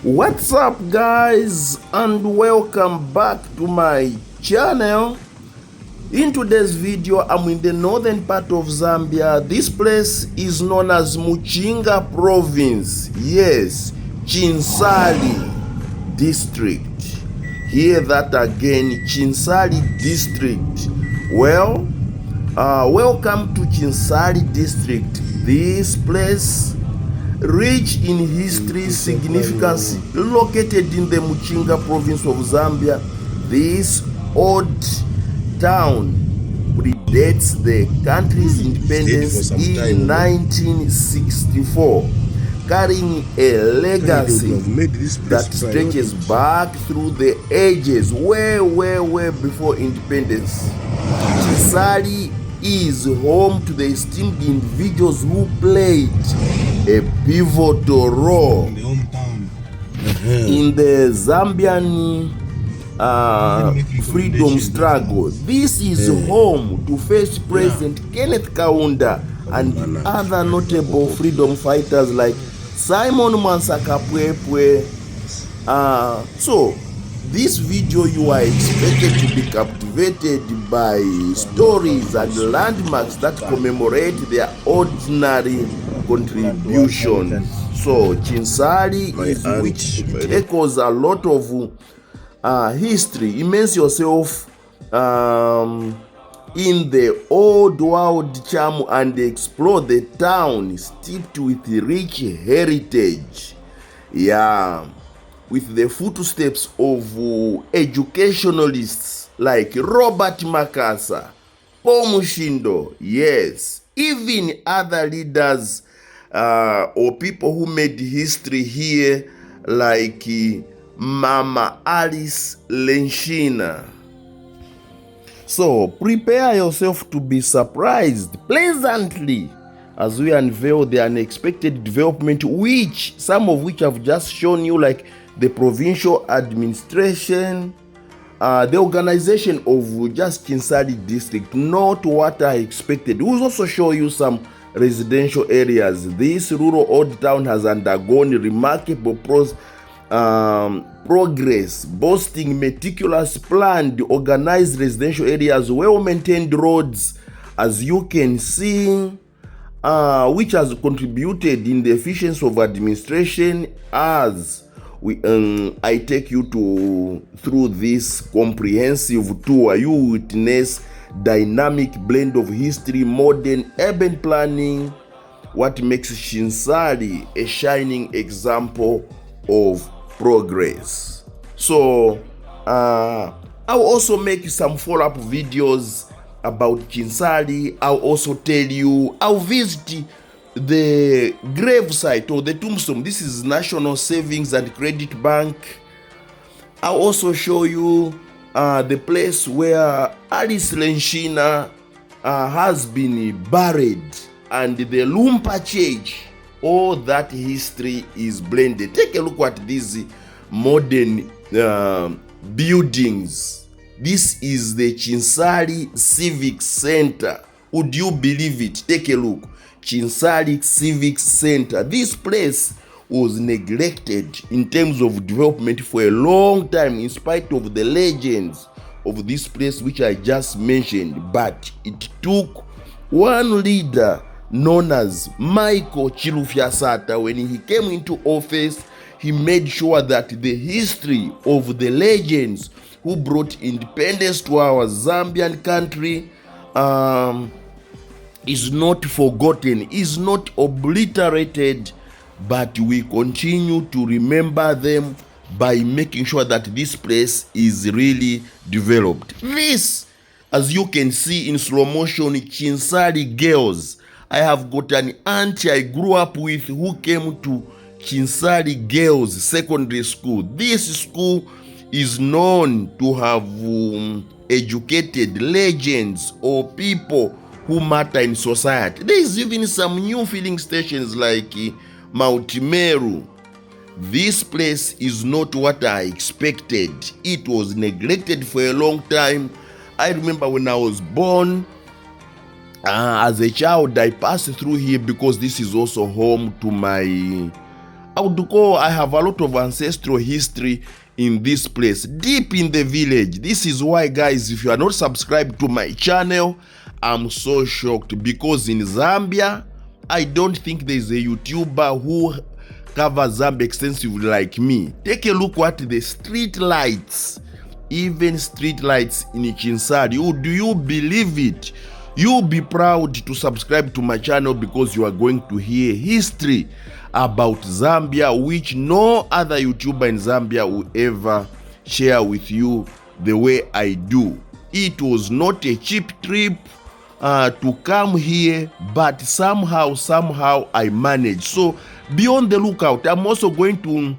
What's up guys, and welcome back to my channel. In today's video, I'm in the northern part of Zambia. This place is known as Muchinga province. Yes, Chinsali District. Hear that again, Chinsali District. Well, welcome to Chinsali District. This place, rich in history, significance, located in the Muchinga province of Zambia. This old town predates the country's independence in 1964, carrying a legacy that stretches back through the ages, way before independence. Chinsali is home to the esteemed individuals who played a pivotal role in the Zambian freedom struggle. This is home to first President Kenneth Kaunda and other notable freedom fighters like Mwansa Kapwepwe. So this video, you are expected to be captivated by stories and landmarks that commemorate their ordinary contributions. So Chinsali is which echoes a lot of history. Immerse yourself in the old world charm and explore the town steeped with rich heritage. With the footsteps of educationalists like Robert Makasa, Paul Mushindo, yes, even other leaders or people who made history here like Mama Alice Lenshina. So prepare yourself to be surprised pleasantly as we unveil the unexpected development, which some of which I've just shown you, like the provincial administration, the organization of just Chinsali District, not what I expected. We'll also show you some residential areas. This rural old town has undergone remarkable progress, boasting meticulous planned, organized residential areas, well-maintained roads, as you can see, which has contributed in the efficiency of administration as I take you through this comprehensive tour. You witness dynamic blend of history, modern urban planning, what makes Chinsali a shining example of progress. So I'll also make some follow-up videos about Chinsali. I'll also tell you, I'll visit the grave site or the tombstone. This is National Savings and Credit Bank. I'll also show you the place where Alice Lenshina has been buried, and the Lumpa Church. All that history is blended. Take a look at these modern buildings. This is the Chinsali Civic Center. Would you believe it? Take a look. Chinsali Civic Center. This place was neglected in terms of development for a long time, in spite of the legends of this place which I just mentioned. But it took one leader known as Michael Chilufya-Sata. When he came into office, he made sure that the history of the legends who brought independence to our Zambian country is not forgotten, is not obliterated, but we continue to remember them by making sure that this place is really developed. This, as you can see in slow motion, Chinsali girls. I have got an auntie I grew up with who came to Chinsali Girls Secondary School. This school is known to have educated legends or people who matter in society. There is even some new filling stations like Mount Meru. This place is not what I expected. It was neglected for a long time. I remember when I was born, as a child, I passed through here because this is also home to my I would call, I have a lot of ancestral history in this place, deep in the village. This is why, guys, if you are not subscribed to my channel, I'm so shocked, because in Zambia, I don't think there's a YouTuber who covers Zambia extensively like me. Take a look at the street lights, even street lights in Chinsali. Do you believe it? You'll be proud to subscribe to my channel, because you are going to hear history about Zambia, which no other YouTuber in Zambia will ever share with you the way I do. It was not a cheap trip to come here, but somehow I managed. So be on the lookout. I'm also going to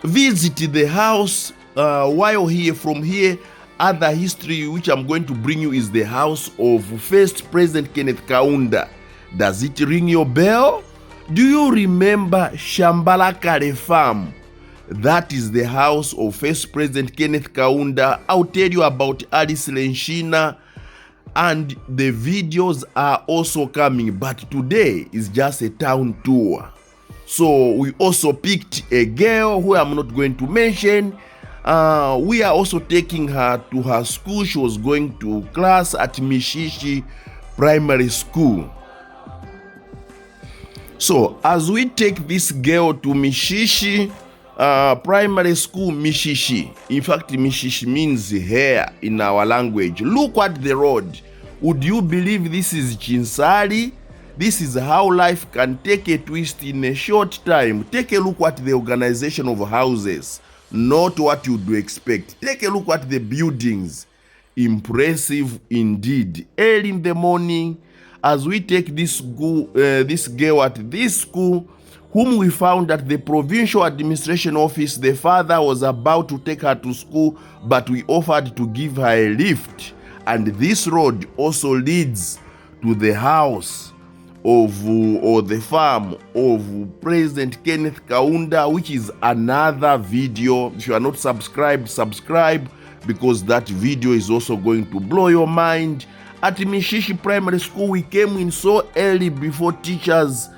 visit the house while here. From here, other history which I'm going to bring you is the house of first President Kenneth Kaunda. Does it ring your bell? Do you remember Shambalakare Farm? That is the house of first President Kenneth Kaunda. I'll tell you about Alice Lenshina, and the videos are also coming, but today is just a town tour. So we also picked a girl who I'm not going to mention. We are also taking her to her school. She was going to class at Mishishi Primary School. So as we take this girl to Mishishi Primary School, Mishishi. In fact, Mishishi means hair in our language. Look at the road. Would you believe this is Chinsali? This is how life can take a twist in a short time. Take a look at the organization of houses, not what you do expect. Take a look at the buildings. Impressive indeed. Early in the morning, as we take this girl at this school, whom we found at the provincial administration office, the father was about to take her to school, but we offered to give her a lift. And this road also leads to the house of, or the farm of President Kenneth Kaunda, which is another video. If you are not subscribed, subscribe, because that video is also going to blow your mind. At Mishishi Primary School, we came in so early before teachers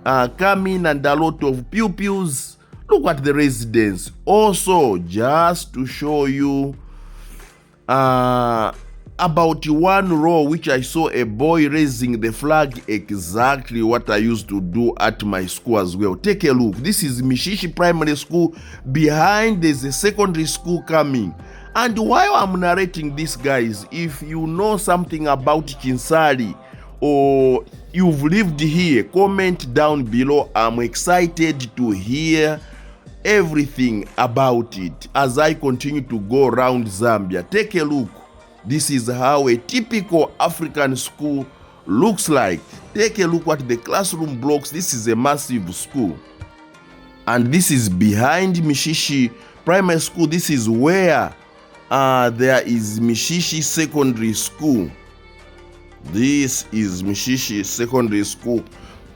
come in and a lot of pupils. Look at the residence. Also, just to show you about one row which I saw a boy raising the flag, exactly what I used to do at my school as well. Take a look. This is Mishishi Primary School. Behind there's a secondary school coming. And while I'm narrating this, guys, if you know something about Chinsali or you've lived here, comment down below. I'm excited to hear everything about it as I continue to go around Zambia. Take a look. This is how a typical African school looks like. Take a look at the classroom blocks. This is a massive school. And this is behind Mishishi Primary School. This is where there is Mishishi Secondary School. This is Mishishi Secondary School.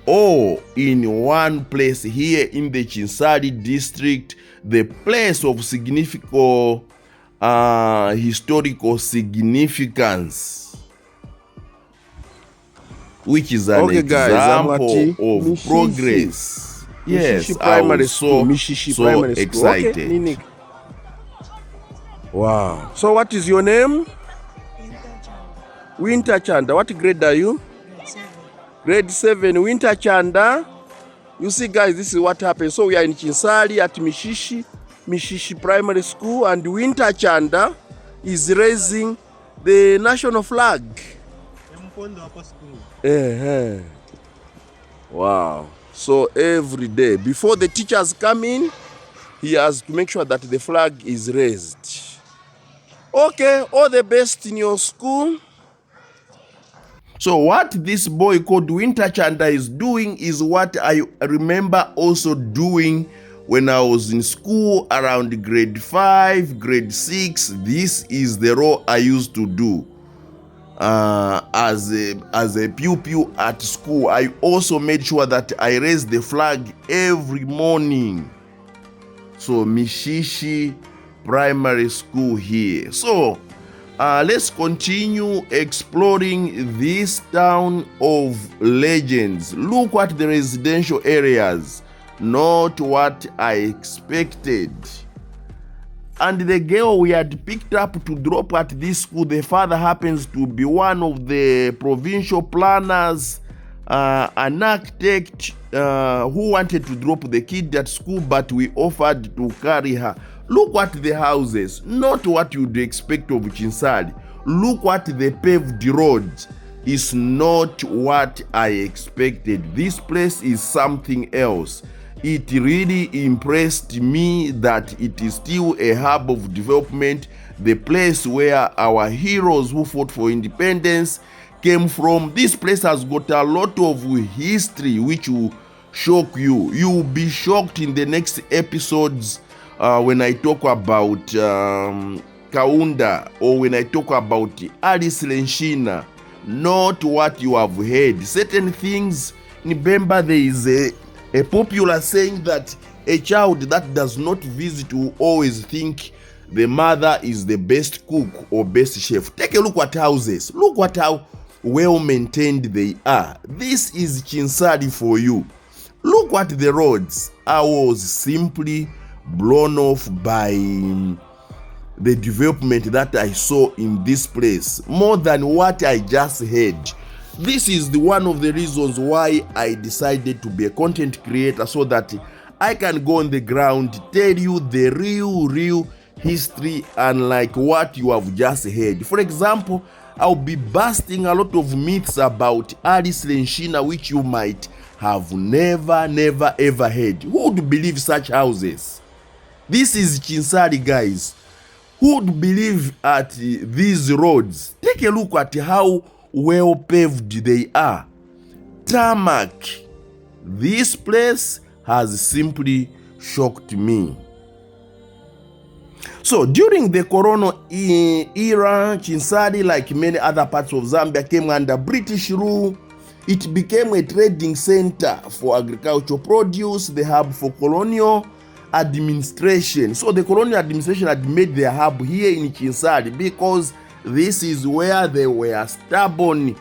All in one place here in the Chinsali District, the place of significant historical significance, which is an example of Mishishi progress. Yes, Mishishi Primary School. Mishishi so Primary School. Excited. Okay. Wow. So what is your name? Winter Chanda. What grade are you? Grade 7. Winter Chanda. You see, guys, this is what happened. So we are in Chinsali at Mishishi Primary School, and Winter Chanda is raising the national flag. Wow. So every day, before the teachers come in, he has to make sure that the flag is raised. Okay, all the best in your school. So what this boy called Winter Chanda is doing is what I remember also doing when I was in school around grade 5, grade 6. This is the role I used to do as a pupil at school. I also made sure that I raised the flag every morning. So Mishishi Primary School here. So let's continue exploring this town of legends. Look at the residential areas. not what I expected. And the girl we had picked up to drop at this school, the father happens to be one of the provincial planners, an architect who wanted to drop the kid at school, but we offered to carry her. Look at the houses, not what you'd expect of Chinsali. Look at the paved roads. It's not what I expected. This place is something else. It really impressed me that it is still a hub of development, the place where our heroes who fought for independence came from. This place has got a lot of history which will shock you. You will be shocked in the next episodes when I talk about Kaunda, or when I talk about Alice Lenshina. Not what you have heard. Certain things in Bemba, there is a popular saying that a child that does not visit will always think the mother is the best cook or best chef. Take a look at houses. Look at how well maintained they are. This is Chinsali for you. Look at the roads. I was simply blown off by the development that I saw in this place, more than what I just heard. This is one of the reasons why I decided to be a content creator, so that I can go on the ground, tell you the real history, unlike what you have just heard. For example, I'll be busting a lot of myths about Alice Lenshina which you might have never ever heard. Who would believe such houses? This is Chinsali, guys. Who would believe at these roads? Take a look at how well paved they are. Tarmac. This place has simply shocked me. So during the Colonial Era, Chinsali, like many other parts of Zambia, came under British rule. It became a trading center for agricultural produce, the hub for colonial administration. So the colonial administration had made their hub here in Chinsali because this is where they were stubborn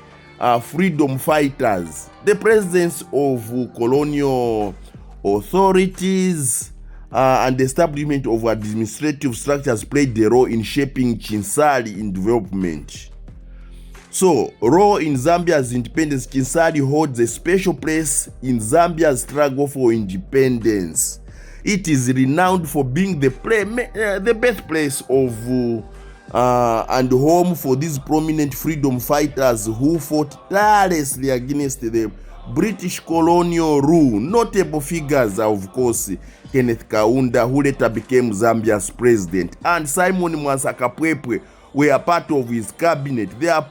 freedom fighters. The presence of colonial authorities and the establishment of administrative structures played a role in shaping Chinsali in development. So, role in Zambia's independence, Chinsali holds a special place in Zambia's struggle for independence. It is renowned for being the birthplace of and home for these prominent freedom fighters who fought tirelessly against the British colonial rule. Notable figures are, of course, Kenneth Kaunda, who later became Zambia's president, and Simon Mwansa Kapwepwe were part of his cabinet. Their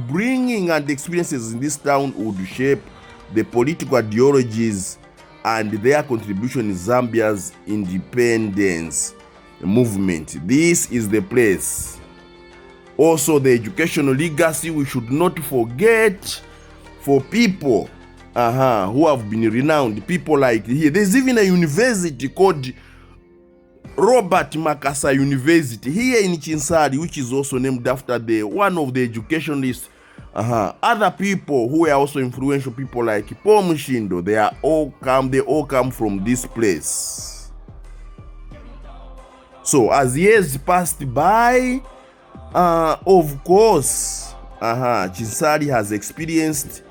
bringing and experiences in this town would shape the political ideologies and their contribution in Zambia's independence movement. This is the place. Also, the educational legacy we should not forget for people who have been renowned. People like here. There's even a university called Robert Makasa University here in Chinsali, which is also named after one of the educationalists. Other people who are also influential, people like Paul Mushindo, they all come from this place. So as years passed by, of course, Chinsali has experienced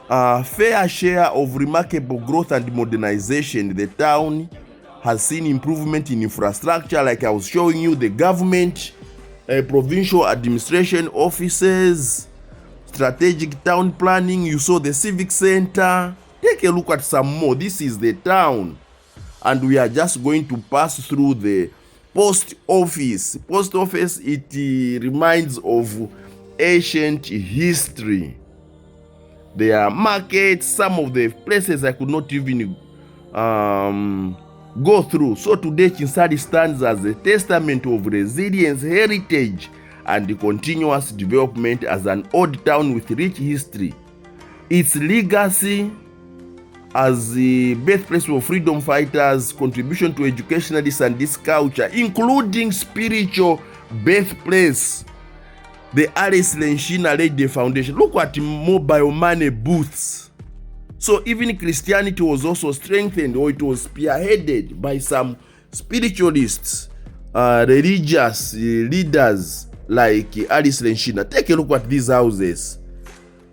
a fair share of remarkable growth and modernization. The town has seen improvement in infrastructure, like I was showing you, the government, provincial administration offices, strategic town planning. You saw the civic center. Take a look at some more. This is the town, and we are just going to pass through the post office. Post office, it reminds of ancient history. There are markets, some of the places I could not even go through. So today Chinsali stands as a testament of resilience, heritage, and continuous development as an old town with rich history. Its legacy as the birthplace of freedom fighters, contribution to educationalists and this culture, including spiritual birthplace. The Alice Lenshina laid the foundation. Look at mobile money booths. So even Christianity was also strengthened, or it was spearheaded by some spiritualists, religious leaders like Alice Lenshina. Take a look at these houses,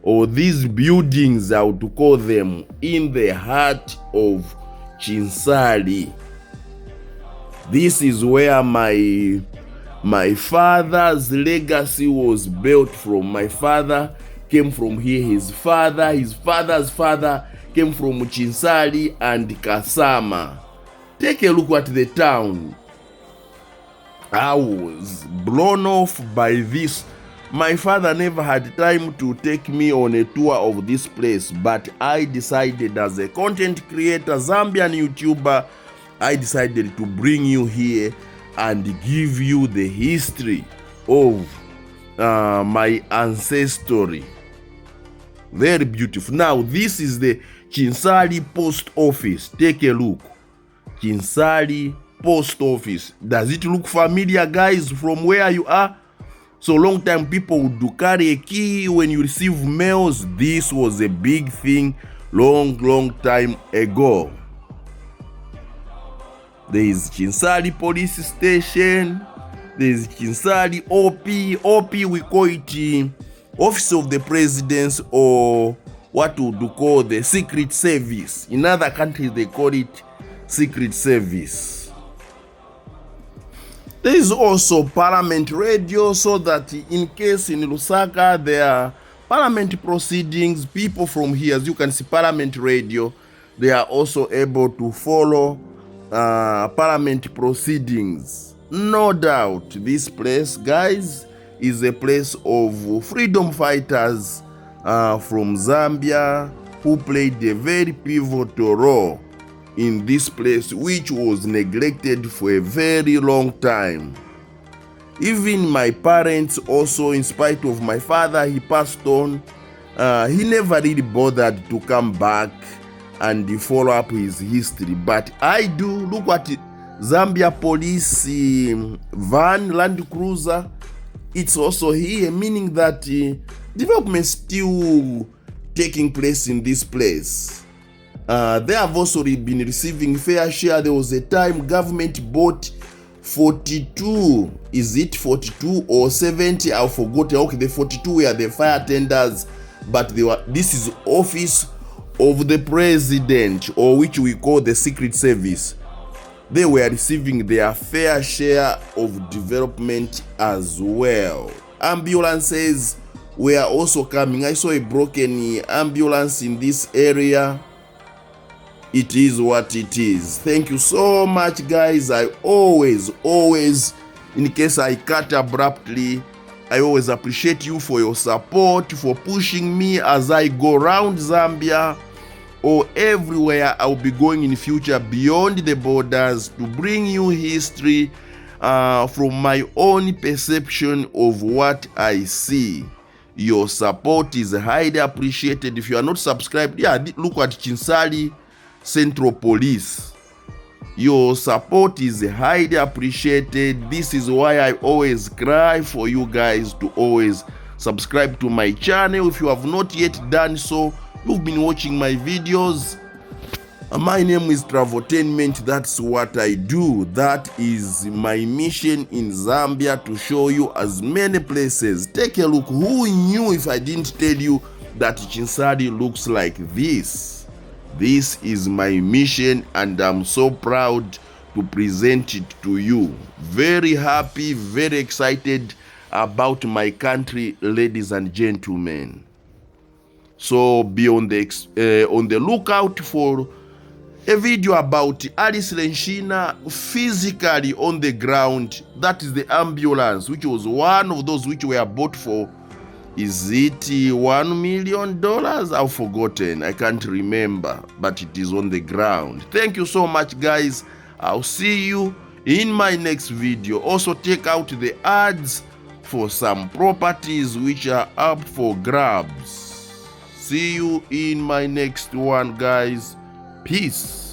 or these buildings, I would call them, in the heart of Chinsali. This is where my father's legacy was built from. My father came from here. His father's father came from Chinsali and Kasama. Take a look at the town. I was blown off by this. My father never had time to take me on a tour of this place, but I decided, as a content creator, Zambian YouTuber, I decided to bring you here and give you the history of my ancestry. Very beautiful. Now, this is the Chinsali Post Office. Take a look. Chinsali Post Office. Does it look familiar, guys, from where you are? So long time people would carry a key when you receive mails. This was a big thing long time ago. There is Chinsali Police Station. There is Chinsali OP. OP, we call it Office of the President, or what would you call the Secret Service. In other countries, they call it Secret Service. There is also Parliament Radio, so that in case in Lusaka there are Parliament proceedings, people from here, as you can see, Parliament Radio, they are also able to follow Parliament proceedings. No doubt, this place, guys, is a place of freedom fighters from Zambia who played a very pivotal role in this place, which was neglected for a very long time. Even my parents also, in spite of my father, he passed on, he never really bothered to come back and follow up his history. But I do. Look at Zambia police van, Land Cruiser. It's also here, meaning that development still taking place in this place. They have also been receiving fair share. There was a time government bought 42, is it 42 or 70? I forgot. Okay, the 42 were the fire tenders, but this is office of the president, or which we call the Secret Service. They were receiving their fair share of development as well. Ambulances were also coming. I saw a broken ambulance in this area. It is what it is. Thank you so much, guys. I always, in case I cut abruptly, I always appreciate you for your support, for pushing me as I go around Zambia or everywhere I'll be going in the future beyond the borders to bring you history from my own perception of what I see. Your support is highly appreciated. If you are not subscribed, look at Chinsali Central Police. Your support is highly appreciated. This is why I always cry for you guys to always subscribe to my channel. If you have not yet done so, you've been watching my videos. My name is Traveltainment. That's what I do. That is my mission in Zambia, to show you as many places. Take a look. Who knew, if I didn't tell you, that Chinsali looks like this? This is my mission, and I'm so proud to present it to you. Very happy, very excited about my country, ladies and gentlemen. So be on the lookout for a video about Alice Lenshina physically on the ground. That is the ambulance, which was one of those which were bought for, is it $1 million? I've forgotten. I can't remember, but it is on the ground. Thank you so much, guys. I'll see you in my next video. Also, take out the ads for some properties which are up for grabs. See you in my next one, guys. Peace.